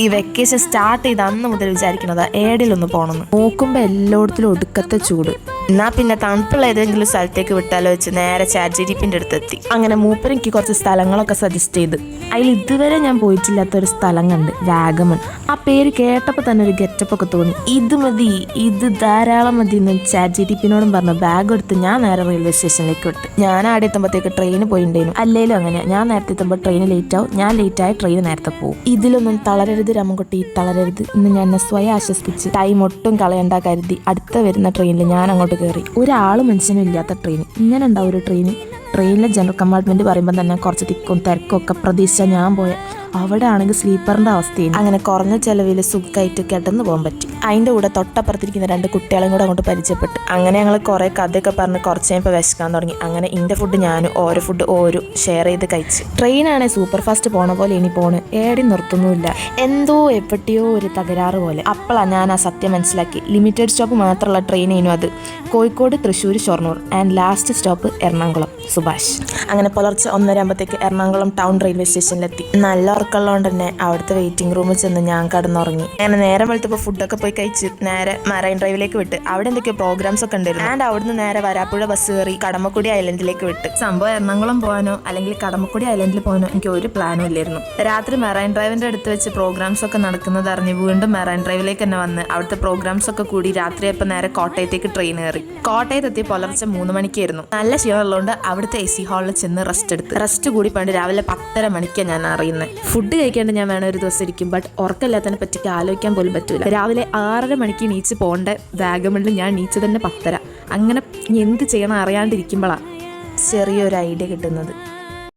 ഈ vacation start ചെയ്ത് അന്ന് മുതൽ വിചാരിക്കണതാ ഏടിലൊന്ന് പോകണമെന്ന്. നോക്കുമ്പോൾ എല്ലായിടത്തിലും ഒടുക്കത്തെ ചൂട്. എന്നാ പിന്നെ തണുപ്പുള്ള ഏതെങ്കിലും സ്ഥലത്തേക്ക് വിട്ടാലോ വെച്ച് നേരെ ChatGPTന്റെ അടുത്തെത്തി. അങ്ങനെ മൂപ്പർ എനിക്ക് കുറച്ച് സ്ഥലങ്ങളൊക്കെ സജസ്റ്റ് ചെയ്ത്. അതിൽ ഇതുവരെ ഞാൻ പോയിട്ടില്ലാത്തൊരു സ്ഥലം കണ്ട്, വാഗമൺ. ആ പേര് കേട്ടപ്പോൾ തന്നെ ഒരു ഗെറ്റപ്പൊക്കെ തോന്നി. ഇത് മതി, ഇത് ധാരാളം മതി എന്ന് ChatGPTനോടും പറഞ്ഞു ബാഗ് എടുത്ത് ഞാൻ നേരെ റെയിൽവേ സ്റ്റേഷനിലേക്ക് വിട്ട്. ഞാൻ ആടെ എത്തുമ്പോഴത്തേക്ക് ട്രെയിന് പോയിണ്ടേനു. അല്ലേലും അങ്ങനെ ഞാൻ നേരത്തെ എത്തുമ്പോൾ ട്രെയിൻ ലേറ്റ് ആവും, ഞാൻ ലേറ്റ് ആയി ട്രെയിൻ നേരത്തെ പോകും. ഇതിലൊന്നും തളരരുത് രാമൻകുട്ടി, തളരരുത് എന്ന് ഞാൻ എന്നെ സ്വയം ആശ്വസിപ്പിച്ച് ടൈം ഒട്ടും കളയണ്ട കരുതി അടുത്ത വരുന്ന ട്രെയിനിൽ ഞാൻ അങ്ങോട്ട് കയറി. ഒരാൾ മനുഷ്യനും ഇല്ലാത്ത ട്രെയിൻ. ഇങ്ങനെ ഉണ്ടാവും ഒരു ട്രെയിനിലെ ജനറൽ കമ്പാർട്ട്മെന്റ് പറയുമ്പോൾ തന്നെ കുറച്ച് തിക്കും തിരക്കും ഒക്കെ പ്രതീക്ഷിച്ച ഞാൻ പോയ അവിടെ ആണെങ്കിൽ സ്ലീപ്പറിന്റെ അവസ്ഥയും. അങ്ങനെ കുറഞ്ഞ ചെലവിൽ സുഖമായിട്ട് കിടന്നു പോകാൻ പറ്റി. അതിൻ്റെ കൂടെ തൊട്ടപ്പുറത്തിരിക്കുന്ന 2 കുട്ടികളെയും കൂടെ അങ്ങോട്ട് പരിചയപ്പെട്ടു. അങ്ങനെ ഞങ്ങൾ കുറേ കഥയൊക്കെ പറഞ്ഞ് കുറച്ച് കഴിഞ്ഞപ്പോൾ വിശക്കാൻ തുടങ്ങി. അങ്ങനെ ഇൻ്റെ ഫുഡ് ഞാനും ഓരോ ഷെയർ ചെയ്ത് കഴിച്ച്. ട്രെയിനാണെങ്കിൽ സൂപ്പർ ഫാസ്റ്റ് പോണ പോലെ ഇനി പോണ്, ഏടി നിർത്തുന്നുമില്ല. എന്തോ എവിടെയോ ഒരു തകരാറ് പോലെ. അപ്പോഴാണ് ഞാൻ ആ സത്യം മനസ്സിലാക്കി. ലിമിറ്റഡ് സ്റ്റോപ്പ് മാത്രമുള്ള ട്രെയിനേനു അത്. Kozhikode, Thrissur, Shoranur and last stop Ernakulam Subhash. അങ്ങനെ പുലർച്ചെ 1:30 ആകുമ്പോഴത്തേക്ക് എറണാകുളം ടൗൺ റെയിൽവേ സ്റ്റേഷനിലെത്തി. നല്ല ഉറക്കമുള്ളതുകൊണ്ട് തന്നെ അവിടുത്തെ വെയിറ്റിംഗ് റൂമിൽ ചെന്ന് ഞാൻ കിടന്നുറങ്ങി. അങ്ങനെ നേരം വെളുത്തപ്പോൾ ഫുഡൊക്കെ പോയി കഴിച്ച് നേരെ മറൈൻ ഡ്രൈവിലേക്ക് വിട്ട്. അവിടെ എന്തൊക്കെയോ പ്രോഗ്രാംസ് ഒക്കെ ഉണ്ടായിരുന്നു. ആൻഡ് അവിടുന്ന് നേരെ വരാപ്പുഴ ബസ് കയറി കടമക്കുടി ഐലൻഡിലേക്ക് വിട്ട്. സംഭവം എറണാകുളം പോകാനോ അല്ലെങ്കിൽ കടമക്കുടി ഐലൻഡിൽ പോകാനോ എനിക്ക് ഒരു പ്ലാനും ഇല്ലായിരുന്നു. രാത്രി മറൈൻ ഡ്രൈവിന്റെ അടുത്ത് വെച്ച് പ്രോഗ്രാംസ് ഒക്കെ നടക്കുന്നത് അറിഞ്ഞ് വീണ്ടും മറൈൻ ഡ്രൈവിലേക്ക് തന്നെ വന്ന് അവിടുത്തെ പ്രോഗ്രാംസ് ഒക്കെ കൂടി രാത്രിയപ്പോൾ നേരെ കോട്ടയത്തേക്ക് ട്രെയിൻ കയറി. കോട്ടയത്തെത്തി പുലർച്ചെ 3 മണിക്കായിരുന്നു. നല്ല ക്ഷീണമുള്ളതുകൊണ്ട് അവിടുത്തെ AC ഹാളിൽ ചെന്ന് റെസ്റ്റ് കൂടി പണ്ട് രാവിലെ 10:30 മണിക്കാണ് ഞാൻ അറിയുന്നത്. ഫുഡ് കഴിക്കേണ്ട ഞാൻ വേണം ഒരു ദിവസം ഇരിക്കും, ബട്ട് ഉറക്കമില്ലാത്തതിനെ പറ്റിക്ക് ആലോചിക്കാൻ പോലും പറ്റൂല. രാവിലെ 6:30 മണിക്ക് നീച്ച് പോകേണ്ട വാഗമണിൽ ഞാൻ നീച്ച് തന്നെ 10:30. അങ്ങനെ എന്ത് ചെയ്യണം അറിയാണ്ടിരിക്കുമ്പോഴാണ് ചെറിയൊരു ഐഡിയ കിട്ടുന്നത്.